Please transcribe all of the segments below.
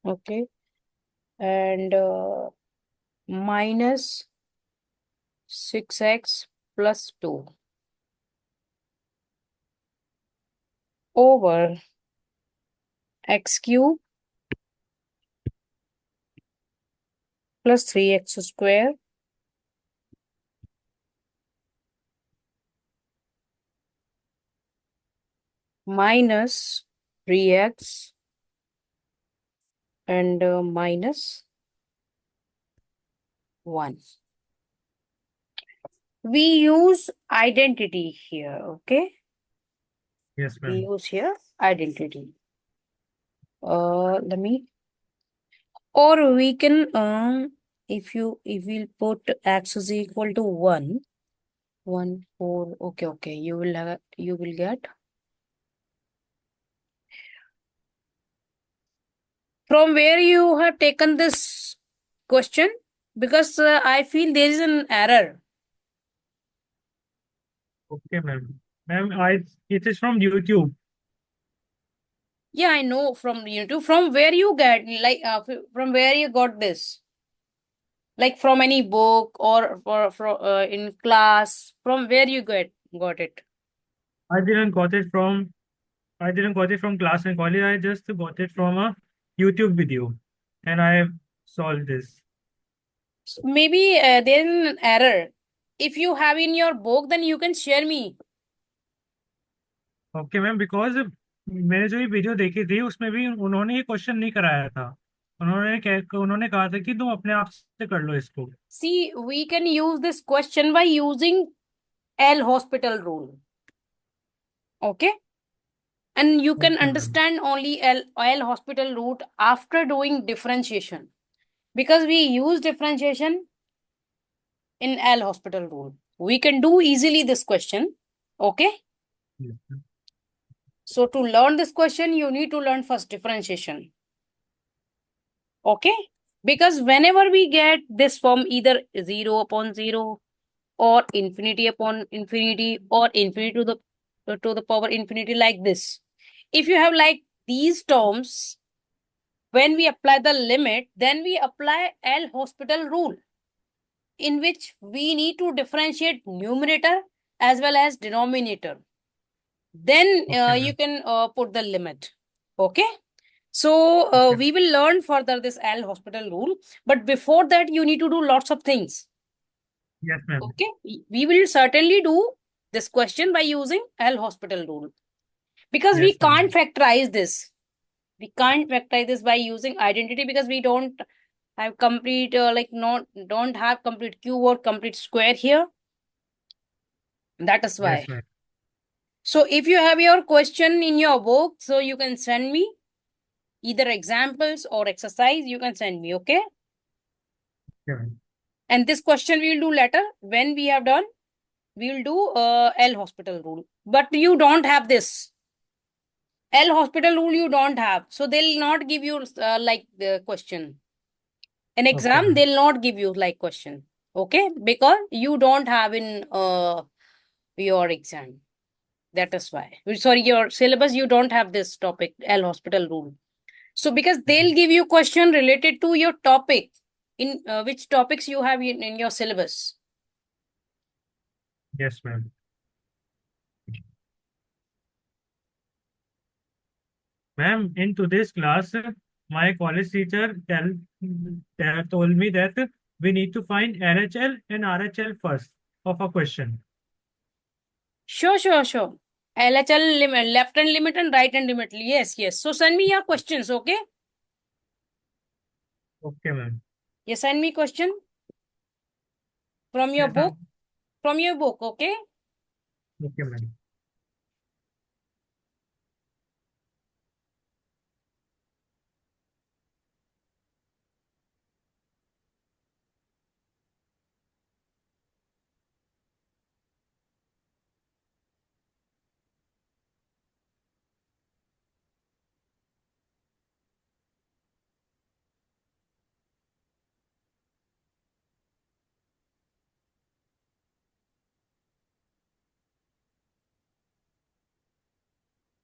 Okay. And minus 6x plus 2 over x cube plus 3x square minus 3x and minus 1. We use identity here, okay? Yes, We ma'am. use here identity. Let me, or we can, if we'll put x is equal to 1, 1, 4, okay, you will get from where you have taken this question, because I feel there is an error. Okay, ma'am. Ma'am, it is from YouTube. Yeah, I know from YouTube. From where you get, like, from where you got this? Like from any book or for in class? From where you got it? I didn't got it from I didn't got it from class and college. I just got it from a YouTube video, and I solved this. Maybe there is an error. If you have in your book, then you can share me. Okay ma'am, because मैंने जो ये video देखी थी उसमें भी उन्होंने ये question नहीं कराया था। उन्होंने कहा था कि तुम अपने आप से कर लो इसको। See, we can use this question by using L hospital rule. Okay? And you can okay ma'am. understand only L hospital route after doing differentiation. Because we use differentiation in L hospital rule. We can do easily this question. Okay? So to learn this question, you need to learn first differentiation. Okay? Because whenever we get this form, either 0 upon 0 or infinity upon infinity or infinity to the power infinity, like this. If you have like these terms, when we apply the limit, then we apply L hospital rule, in which we need to differentiate numerator as well as denominator. Then okay you ma'am. can put the limit. Okay. So okay we will learn further this L hospital rule. But before that, you need to do lots of things. Yes ma'am. Okay. We will certainly do this question by using L hospital rule. Because we yes ma'am. can't factorize this. We can't factorize this by using identity, because we don't have complete like not don't have complete cube or complete square here. That is yes why. Ma'am. So if you have your question in your book, so you can send me either examples or exercise, you can send me. Okay. Okay ma'am. And this question we will do later. When we have done, we will do L hospital rule. But you don't have this L hospital rule, you don't have, so they'll not give you like the question in okay exam. Ma'am. They'll not give you like question. Okay, because you don't have in your exam. That is why. Sorry, your syllabus, you don't have this topic L hospital rule. So because they'll give you question related to your topic, in which topics you have in your syllabus. Yes ma'am. Ma'am, in today's class, my college teacher told me that we need to find LHL and RHL first of a question. Sure. LHL limit, left hand limit and right hand limit. Yes. So send me your questions, okay? Okay, ma'am. You send me question from your Yes, book, ma'am. okay? Okay, ma'am.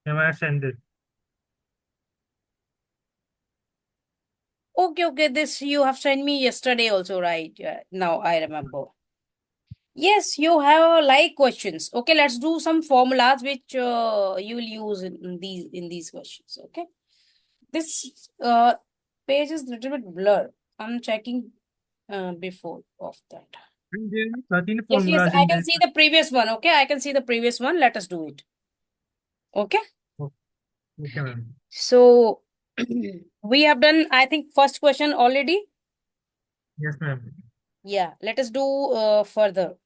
Ma'am, I send it. Okay. This you have sent me yesterday also, right? Yeah, now I remember. Yes, you have like questions. Okay, let's do some formulas which you will use in these questions. Okay, this page is little bit blur. I'm checking before of that. And there are 13 Yes, formulas I in can that. see the previous one. Okay, I can see the previous one. Let us do it. Okay, Oh, okay, ma'am. so we have done, I think, first question already. Yes, ma'am. Yeah, let us do further.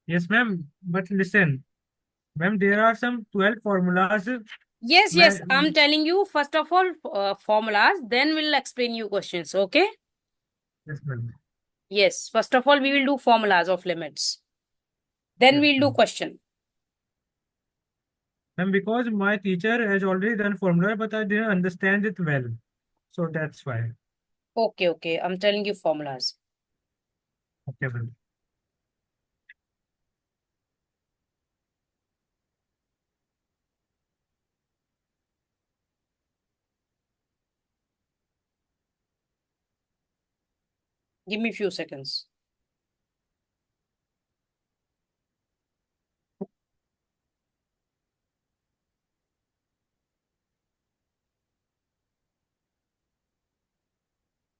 Yes, ma'am. But listen, ma'am, there are some 12 formulas. Yes, I'm telling you, first of all, formulas, then we'll explain you questions, okay? Yes, ma'am. Yes, first of all, we will do formulas of limits. Then Yes, we'll do ma'am. question. And because my teacher has already done formula, but I didn't understand it well. So that's why. Okay, I'm telling you formulas. Okay, ma'am. Give me few seconds.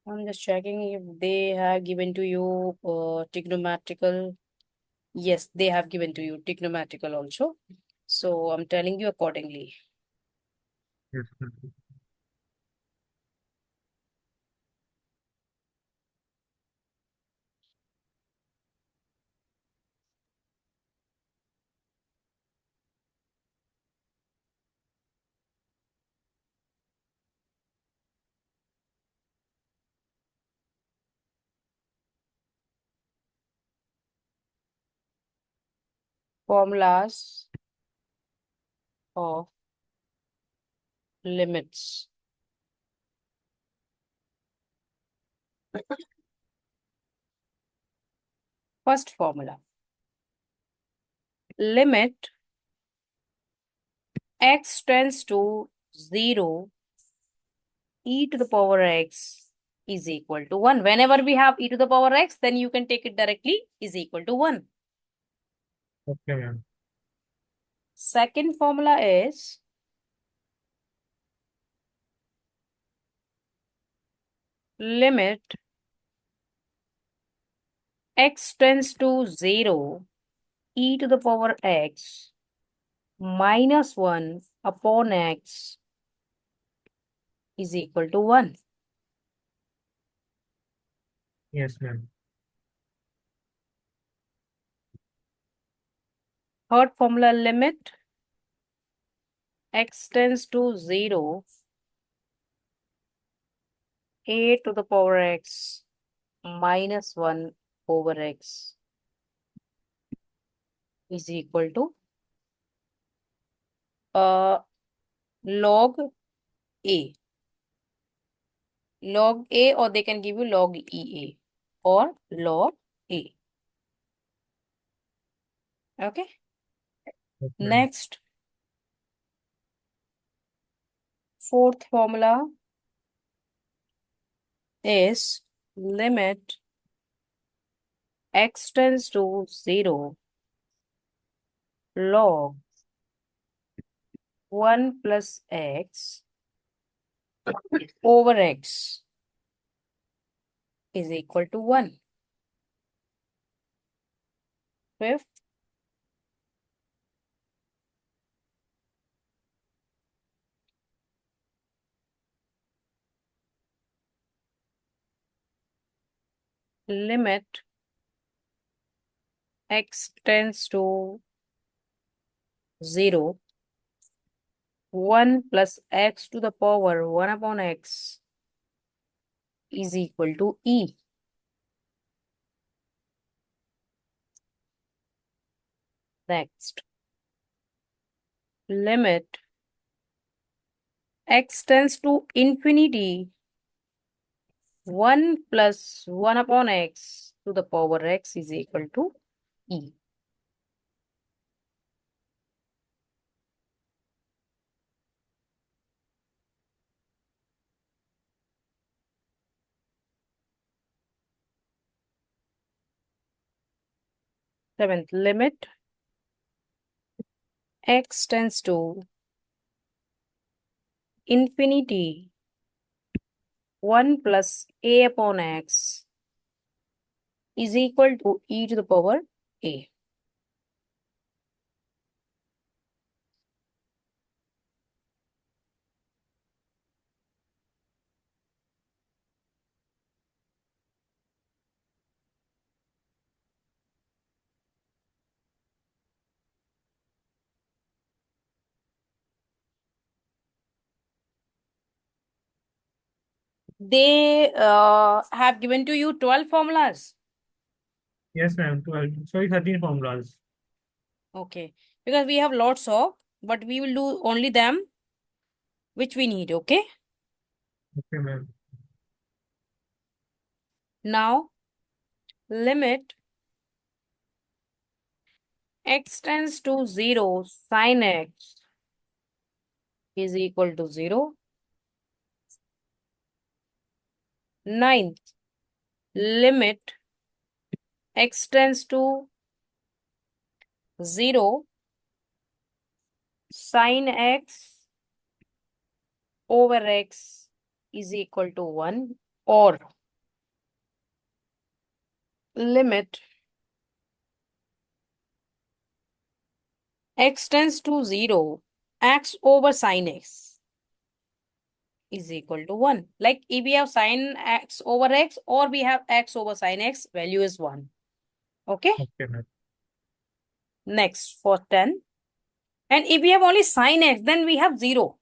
I'm just checking if they have given to you trigonometrical. Yes, they have given to you trigonometrical also. So I'm telling you accordingly. Yes, ma'am. Formulas of limits. First formula. Limit x tends to 0, e to the power x is equal to 1. Whenever we have e to the power x, then you can take it directly is equal to 1. Okay, ma'am. Second formula is limit x tends to 0, e to the power x minus 1 upon x is equal to 1. Yes, ma'am. Third formula, limit x tends to 0, a to the power x minus 1 over x is equal to log a. Log a, or they can give you log ea or log a. Okay. Yes, ma'am. Next, fourth formula is limit x tends to 0, log 1 plus x over x is equal to 1. Fifth, limit x tends to 0, 1 plus x to the power 1 upon x is equal to e. Next, limit x tends to infinity, 1 plus 1 upon x to the power x is equal to e. Seventh, limit x tends to infinity 1 plus a upon x is equal to e to the power a. They have given to you 12 formulas. Yes, ma'am. 12. Sorry, 13 formulas. Okay. Because we have lots of, but we will do only them which we need. Okay. Okay, ma'am. Now, limit x tends to 0 sin x is equal to 0. Ninth, limit x tends to 0 sin x over x is equal to 1, or limit x tends to 0 x over sin x is equal to 1. Like if we have sin x over x or we have x over sin x, value is 1. Okay. Okay, ma'am. Next, for 10. And if we have only sin x, then we have 0.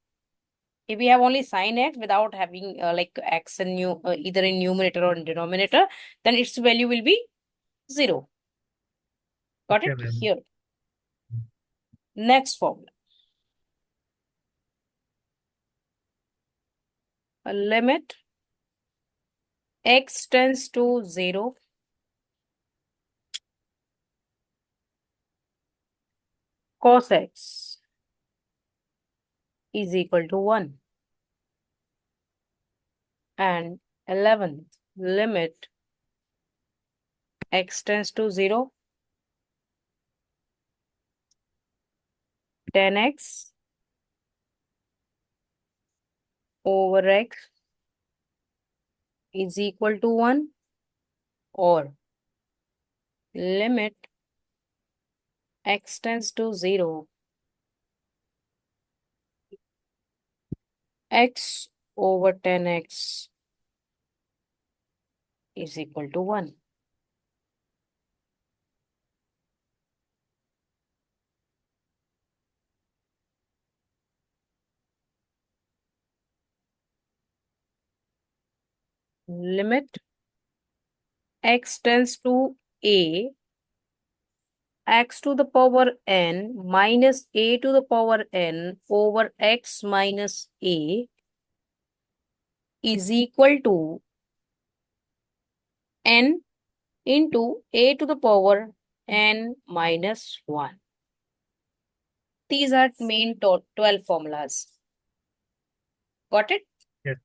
If we have only sin x without having like x in either in numerator or in denominator, then its value will be 0. Got Okay, it? ma'am. Here. Next formula. A limit x tends to 0 cos x is equal to 1. And 11th, limit x tends to 0 tan x over x is equal to 1, or limit x tends to 0 x over tan x is equal to 1. Limit x tends to a x to the power n minus a to the power n over x minus a is equal to n into a to the power n minus 1. These are main 12 formulas. Got it? Yes,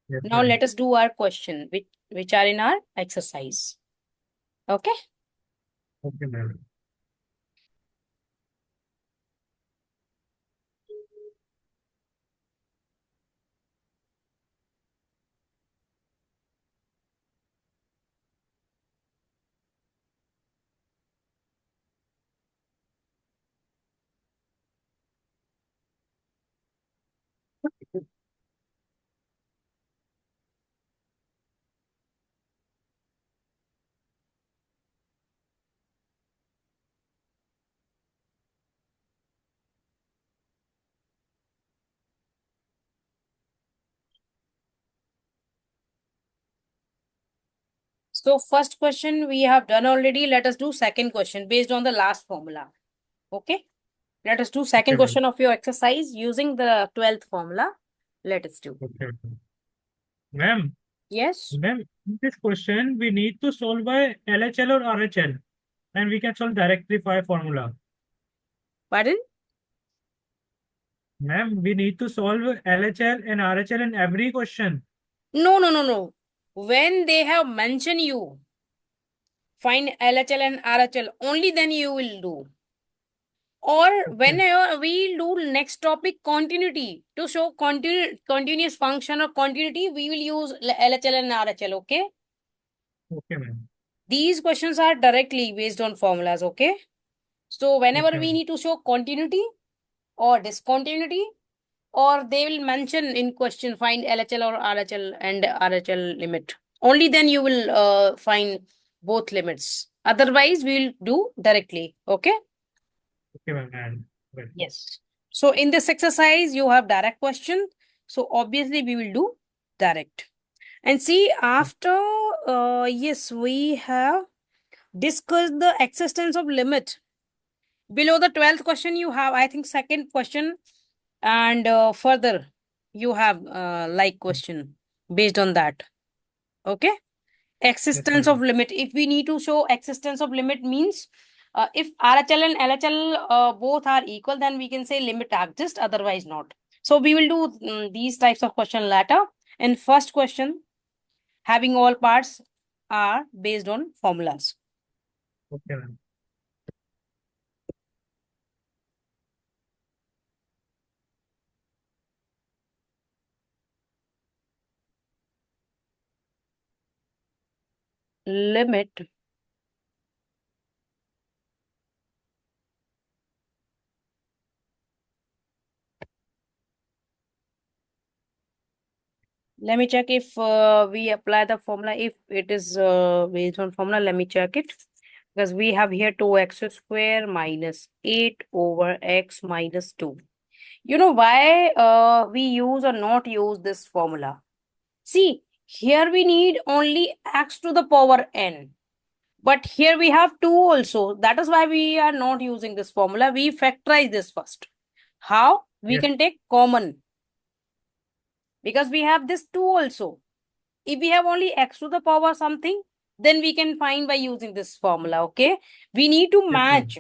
yes, Now ma'am. let us do our question, which are in our exercise. Okay? Okay, ma'am. So first question we have done already. Let us do second question based on the last formula. Okay? Let us do second Okay, ma'am. question of your exercise using the 12th formula. Let us do. Okay, ma'am. Ma'am, Yes? ma'am, in this question, we need to solve by LHL or RHL, and we can solve directly by formula. Pardon? Ma'am, we need to solve LHL and RHL in every question. No, no, no, no. When they have mentioned you, find LHL and RHL. Only then you will do. Or Okay. whenever we do next topic, continuity, to show continuous function or continuity, we will use LHL and RHL. Okay. Okay, ma'am. These questions are directly based on formulas. Okay. So whenever Okay, we ma'am. need to show continuity or discontinuity, or they will mention in question find LHL or RHL and RHL limit. Only then you will find both limits. Otherwise, we will do directly. Okay. Okay, ma'am. And well, Yes. So in this exercise, you have direct question. So obviously, we will do direct. And see, after, yes, we have discussed the existence of limit. Below the 12th question, you have, I think, second question. And further, you have like question based on that. Okay. yes, Existence of ma'am. limit. If we need to show existence of limit means if RHL and LHL both are equal, then we can say limit exists, otherwise not. So we will do these types of question later. And first question, having all parts are based on formulas. Okay, ma'am. Limit. Let me check if we apply the formula. If it is based on formula, let me check it. Because we have here 2x square minus 8 over x minus 2. You know why we use or not use this formula? See, here we need only x to the power n. But here we have 2 also. That is why we are not using this formula. We factorize this first. How? We Yes, can take common. Because we have this 2 also. If we have only x to the power something, then we can find by using this formula. Okay. We need to yes, ma'am. match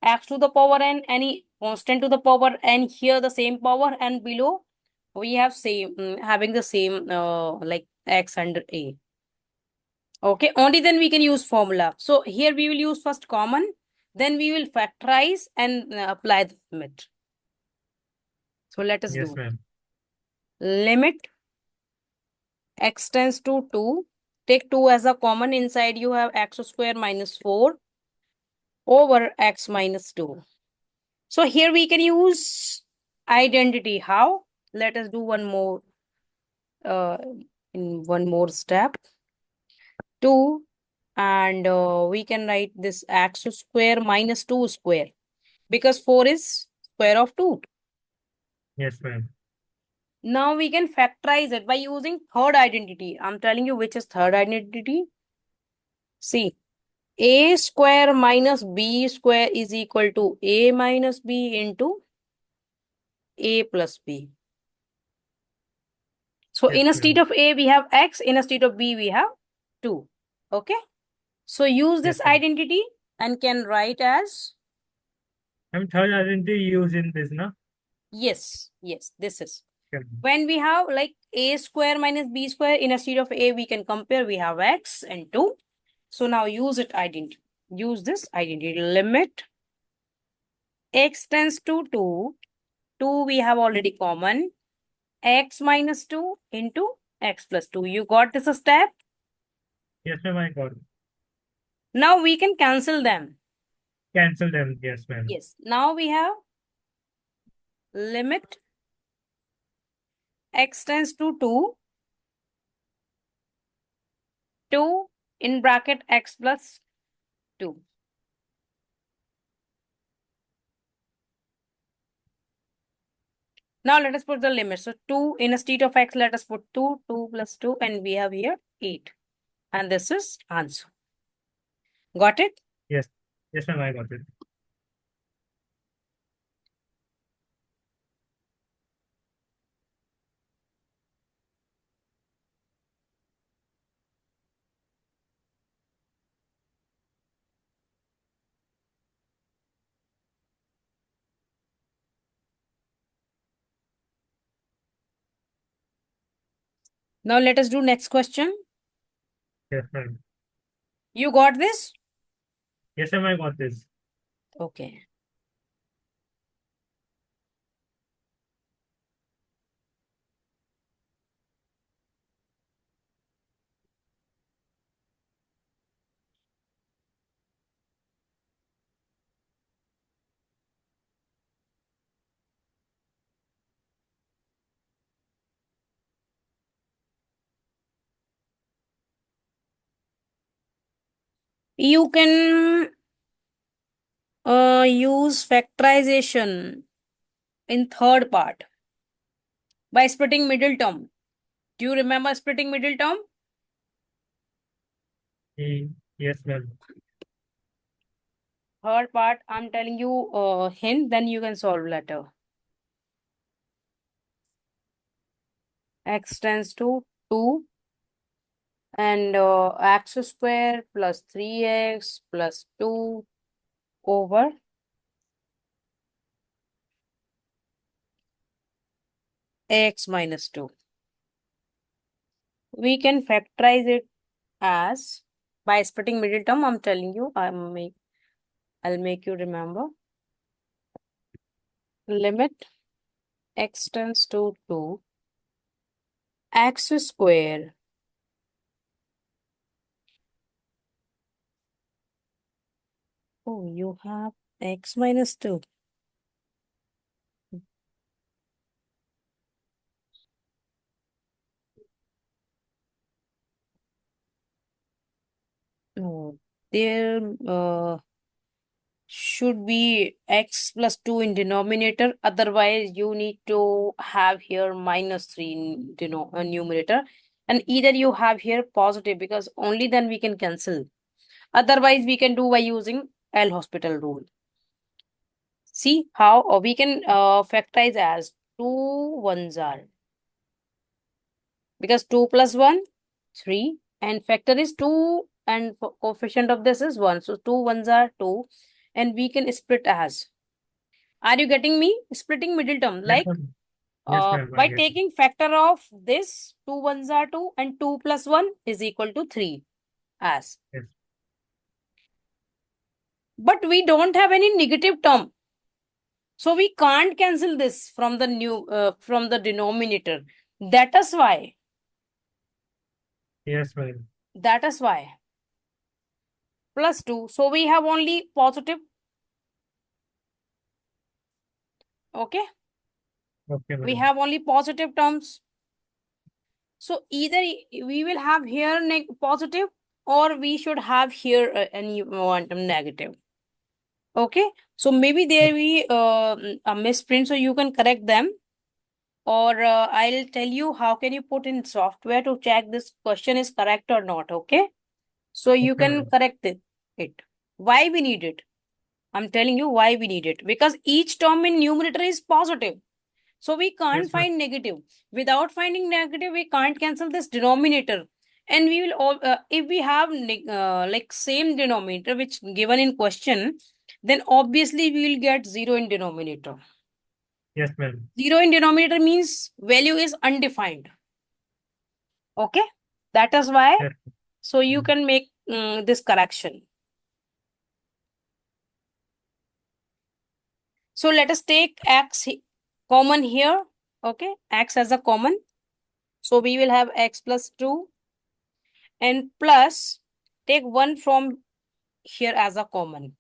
x to the power n, any constant to the power n, here the same power, and below we have same having the same like x under a. Okay, only then we can use formula. So here we will use first common, then we will factorize and apply the limit. So let us Yes, do ma'am. limit x tends to 2. Take 2 as a common. Inside you have x square minus 4 over x minus 2. So here we can use identity. How? Let us do one more uh, in one more step. 2, and we can write this x square minus 2 square because 4 is square of 2. Yes, ma'am. Now we can factorize it by using third identity. I'm telling you which is third identity. See, a square minus b square is equal to a minus b into a plus b. So Yes, in a state ma'am. of A, we have X. In a state of B, we have 2. Okay. So use Yes, this ma'am. identity and can write as, I'm third identity use in this, na? yes, yes, this is. Okay, ma'am. When we have like A square minus B square, in a state of A, we can compare. We have X and 2. So now use it identity. Use this identity. Limit X tends to 2. 2 we have already common. X minus 2 into X plus 2. You got this step? Yes, ma'am. I got it. Now we can cancel them. Cancel them. Yes, ma'am. Yes. Now we have limit x tends to 2, 2 in bracket x plus 2. Now let us put the limit. So 2 in a state of x, let us put 2, 2 plus 2, and we have here 8. And this is answer. Got it? Yes. Yes, ma'am. I got it. Now let us do next question. Yes, ma'am. You got this? Yes, ma'am, I got this. Okay. You can use factorization in third part by splitting middle term. Do you remember splitting middle term? Yes, ma'am. Third part, I'm telling you hint, then you can solve later. X tends to 2 and x square plus 3x plus 2 over x minus 2. We can factorize it as by splitting middle term. I'm telling you, I'll make you remember. Limit x tends to 2 x square you have x minus 2. No, there should be x plus 2 in denominator. Otherwise, you need to have here minus 3 in numerator. And either you have here positive because only then we can cancel. Otherwise, we can do by using L-Hospital rule. See how we can factorize as 2 ones are. Because 2 plus 1, 3. And factor is 2 and coefficient of this is 1. So 2 ones are 2. And we can split as. Are you getting me? Splitting middle term. Yes, Like ma'am. Yes, ma'am, I by get it. taking factor of this, 2 ones are 2 and 2 plus 1 is equal to 3 as. Yes, But we don't have any negative term. So we can't cancel this from the denominator. That is why. yes, ma'am. That is why. Plus 2. So we have only positive. Okay. Okay, We ma'am. have only positive terms. So either we will have here positive or we should have here any negative. Okay. So maybe there be a misprint, so you can correct them. Or I'll tell you how can you put in software to check this question is correct or not. Okay. So you Okay, can madam. correct it. Why we need it? I'm telling you why we need it. Because each term in numerator is positive. So we can't Yes, ma'am. find negative. Without finding negative, we can't cancel this denominator. And we will, if we have like same denominator which given in question, then obviously we will get 0 in denominator. Yes, ma'am. 0 in denominator means value is undefined. Okay. That is why. Yes. So you can make this correction. So let us take x common here. Okay. X as a common. So we will have x plus 2 and plus take 1 from here as a common.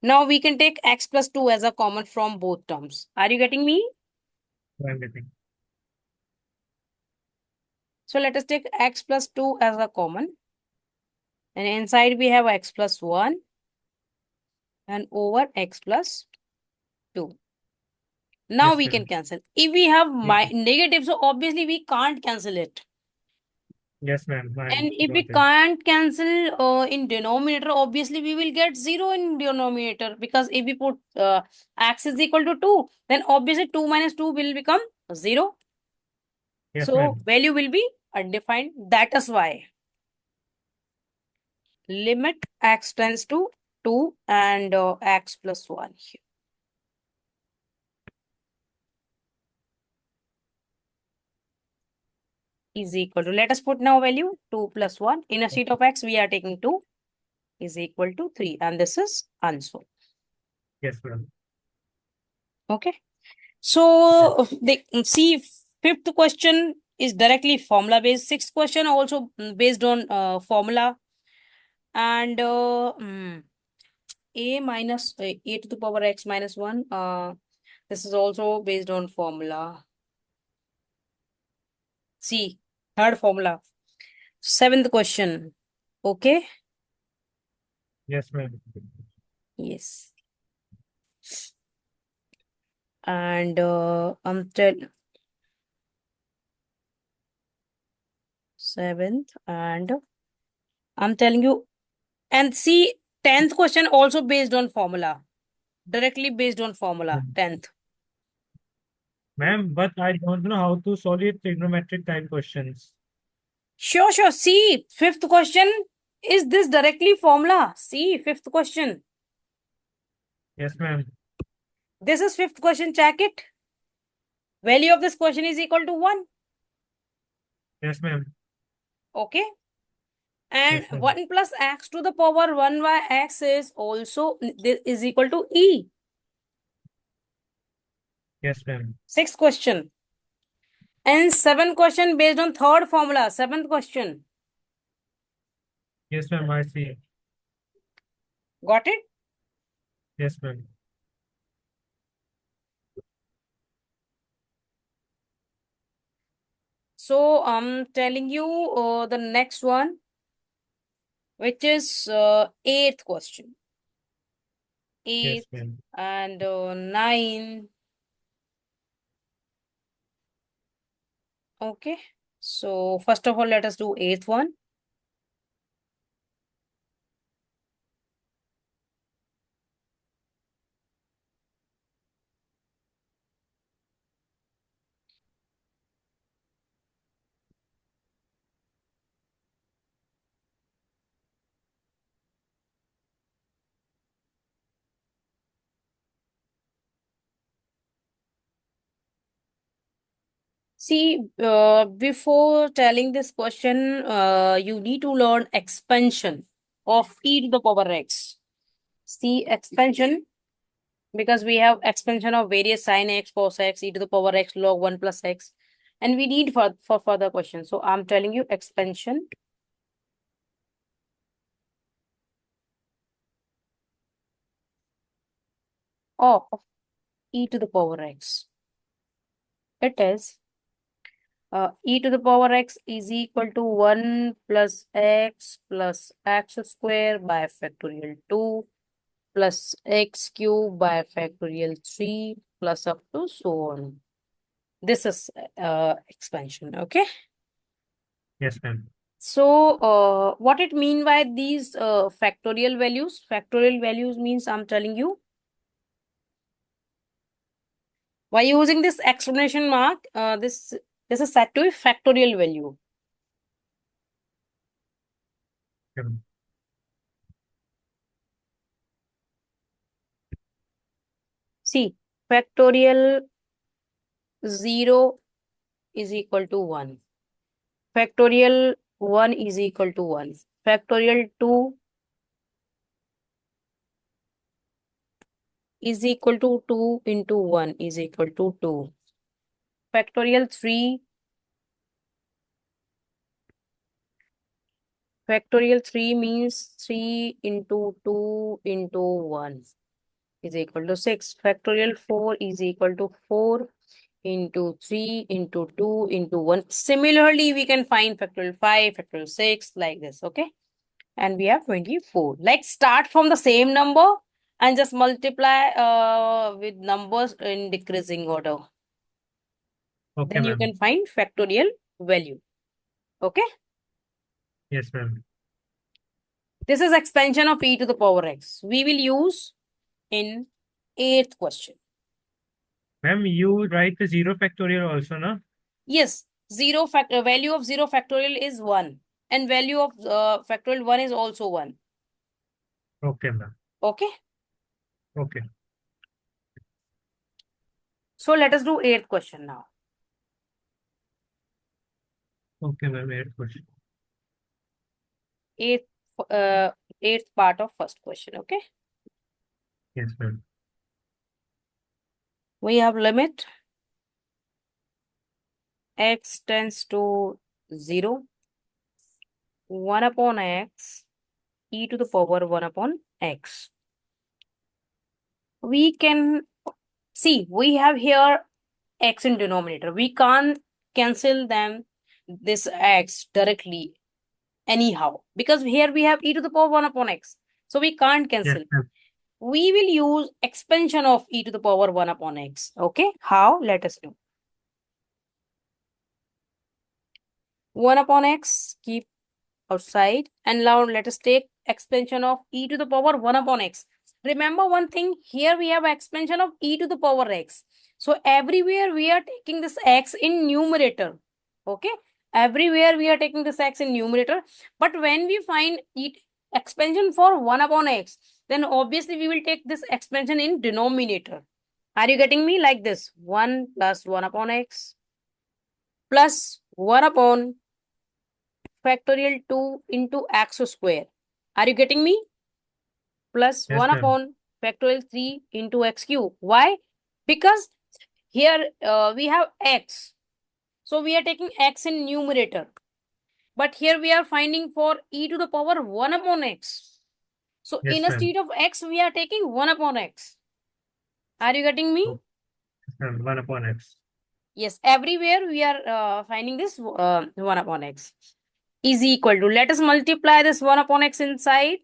Now we can take x plus 2 as a common from both terms. Are you getting me? I'm getting. So let us take x plus 2 as a common. And inside we have x plus 1 and over x plus 2. Now Yes, we can ma'am. cancel. If we have Yes, negative, so obviously we can't cancel it. yes, ma'am. I And if we got it. can't cancel in denominator, obviously we will get 0 in denominator. Because if we put x is equal to 2, then obviously 2 minus 2 will become 0. Yes, So ma'am. value will be undefined. That is why limit x tends to 2 and x plus 1 here. is equal to, let us put now value 2 plus 1. In a sheet of x, we are taking 2 is equal to 3. And this is answer. Yes, ma'am. Okay. So the see, fifth question is directly formula based. Sixth question also based on formula. And a minus a to the power x minus 1. This is also based on formula. See, third formula. Seventh question. Okay. Yes, ma'am. Yes. And seventh, and I'm telling you, and see, 10th question also based on formula, directly based on formula, 10th. Ma'am, but I don't know how to solve it trigonometric type questions. Sure, sure. See, fifth question, is this directly formula? See, fifth question. Yes, ma'am. This is fifth question, check it. Value of this question is equal to 1. Yes, ma'am. Okay. And Yes, ma'am. 1 plus x to the power 1 by x is also is equal to e. Yes, ma'am. Sixth question. And seventh question based on third formula. Seventh question. Yes, ma'am. I see. Got it? Yes, ma'am. So I'm telling you the next one, which is eighth question. Yes, Eighth ma'am. and nine. Okay. So first of all, let us do eighth one. See, before telling this question, you need to learn expansion of e to the power x. See, expansion, because we have expansion of various sin x, cos x, e to the power x, log 1 plus x. And we need for further questions. So I'm telling you expansion of e to the power x. It is e to the power x is equal to 1 plus x square by factorial 2 plus x cube by factorial 3 plus up to so on. This is expansion, okay? Yes, ma'am. So what it mean by these factorial values? Factorial values means I'm telling you, by using this exclamation mark, this is set to a factorial value. Okay, ma'am. See, factorial 0 is equal to 1. Factorial 1 is equal to 1. Factorial 2 is equal to 2 into 1 is equal to 2. Factorial 3 means 3 into 2 into 1 is equal to 6. Factorial 4 is equal to 4 into 3 into 2 into 1. Similarly, we can find factorial 5, factorial 6 like this, okay? And we have 24. Like start from the same number and just multiply with numbers in decreasing order. Okay, Then you ma'am. can find factorial value. Okay? Yes, ma'am. This is expansion of e to the power x. We will use in eighth question. Ma'am, you write the 0 factorial also, no? Yes, value of 0 factorial is 1. And value of factorial 1 is also 1. Okay, ma'am. Okay? Okay. So let us do eighth question now. Okay, ma'am. Eighth question. Eighth, uh, eighth part of first question. Okay. Yes, ma'am. We have limit x tends to 0, 1 upon x, e to the power 1 upon x. We can see we have here x in denominator. We can't cancel them this x directly anyhow because here we have e to the power 1 upon x. So we can't Yes, cancel. ma'am. We will use expansion of e to the power 1 upon x. Okay, how? Let us know. 1 upon x, keep outside. And now let us take expansion of e to the power 1 upon x. Remember one thing, here we have expansion of e to the power x. So everywhere we are taking this x in numerator. Okay, everywhere we are taking this x in numerator. But when we find expansion for 1 upon x, then obviously we will take this expansion in denominator. Are you getting me? Like this, 1 plus 1 upon x plus 1 upon factorial 2 into x square. Are you getting me? Plus Yes, 1 ma'am. upon factorial 3 into x cube. Why? Because here we have x. So we are taking x in numerator. But here we are finding for e to the power 1 upon x. So Yes, in a ma'am. state of x, we are taking 1 upon x. Are you getting me? Oh, yes, ma'am. 1 upon x. Yes, everywhere we are finding this 1 upon x is equal to, let us multiply this 1 upon x inside.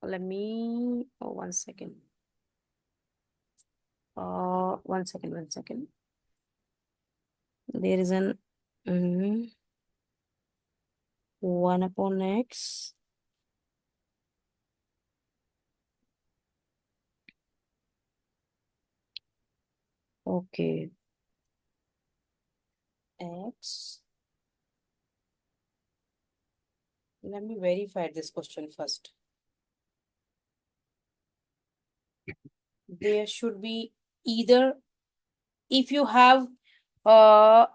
Let me, oh, 1 second. 1 second. There is an 1 upon x. Okay. X. Let me verify this question first. There should be either, if you have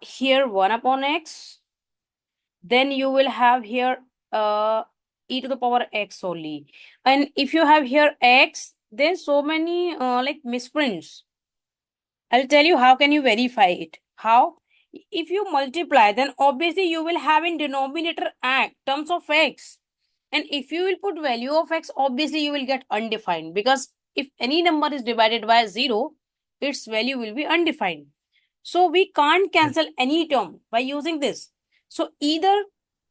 here 1 upon x, then you will have here e to the power x only. And if you have here x, there's so many like misprints. I'll tell you how can you verify it. How? If you multiply, then obviously you will have in denominator terms of x. And if you will put value of x, obviously you will get undefined, because if any number is divided by 0, its value will be undefined. So we can't Yes, cancel any term by using this. So either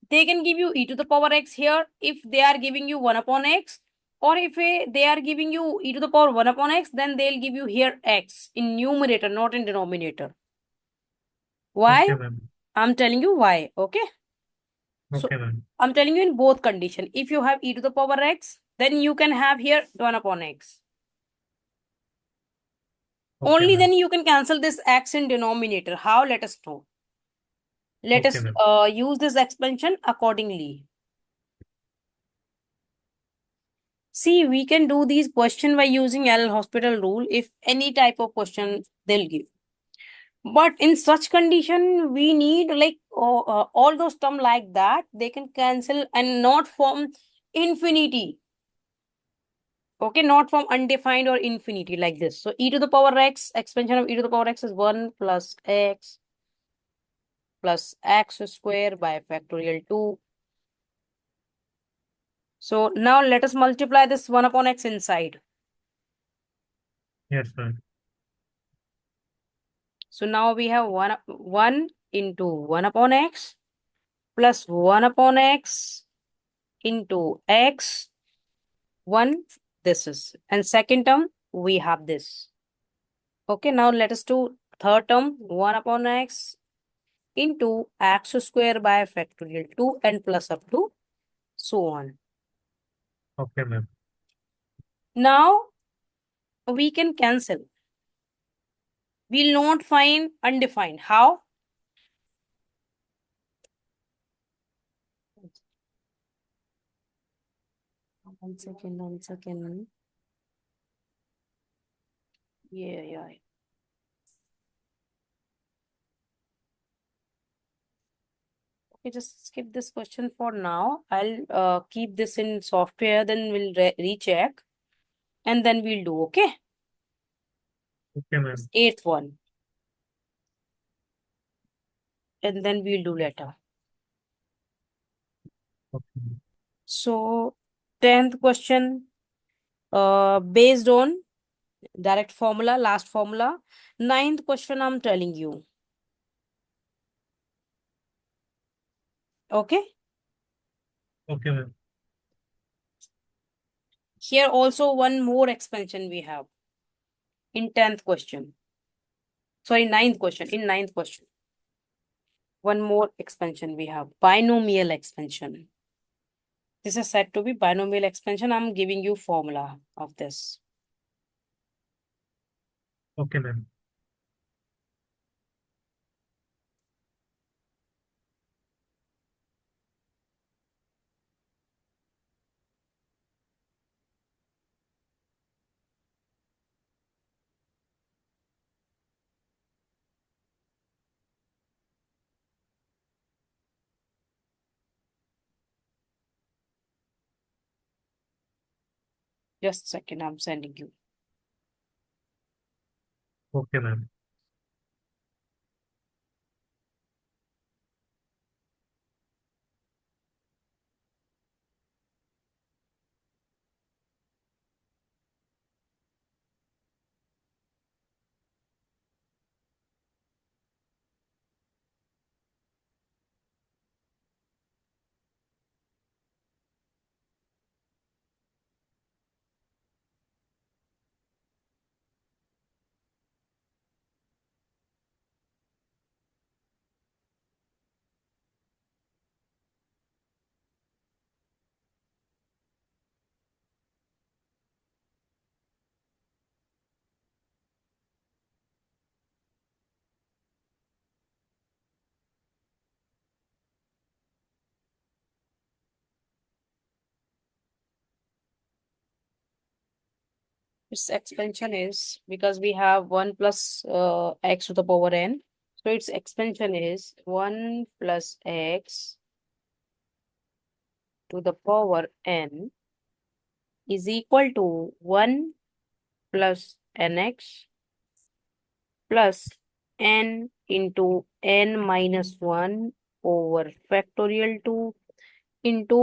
they can give you e to the power x here if they are giving you 1 upon x, or if they are giving you e to the power 1 upon x, then they'll give you here x in numerator, not in denominator. Why? okay, ma'am. I'm telling you why. Okay. So Okay, ma'am. I'm telling you in both condition. If you have e to the power x, then you can have here 1 upon x. Okay, Only ma'am. then you can cancel this x in denominator. How? Let us know. Let Okay, us ma'am. use this expansion accordingly. See, we can do these question by using L'Hospital rule if any type of question they'll give. But in such condition, we need like all those terms like that, they can cancel and not from infinity. Okay, not from undefined or infinity like this. So e to the power x, expansion of e to the power x is 1 plus x square by factorial 2. So now let us multiply this 1 upon x inside. Yes, ma'am. So now we have 1 into 1 upon x plus 1 upon x into x 1. This is, and second term we have this. Okay, now let us do third term, 1 upon x into x square by factorial 2 and plus up to so on. Okay, ma'am. Now we can cancel. We'll not find undefined. How? One second. Yeah. Okay, just skip this question for now. I'll keep this in software, then we'll recheck and then we'll do, okay? Okay, ma'am. Eighth one. And then we'll do later. Okay. So, 10th question, based on direct formula, last formula. 9th question, I'm telling you. Okay? Okay, ma'am. Here also one more expansion we have in 10th question. Sorry, 9th question. In 9th question. One more expansion we have. Binomial expansion. This is said to be binomial expansion. I'm giving you formula of this. Okay, ma'am. Just a second, I'm sending you. Okay, ma'am. Its expansion is because we have 1 plus x to the power n. So its expansion is 1 plus x to the power n is equal to 1 plus nx plus n into n minus 1 over factorial 2 into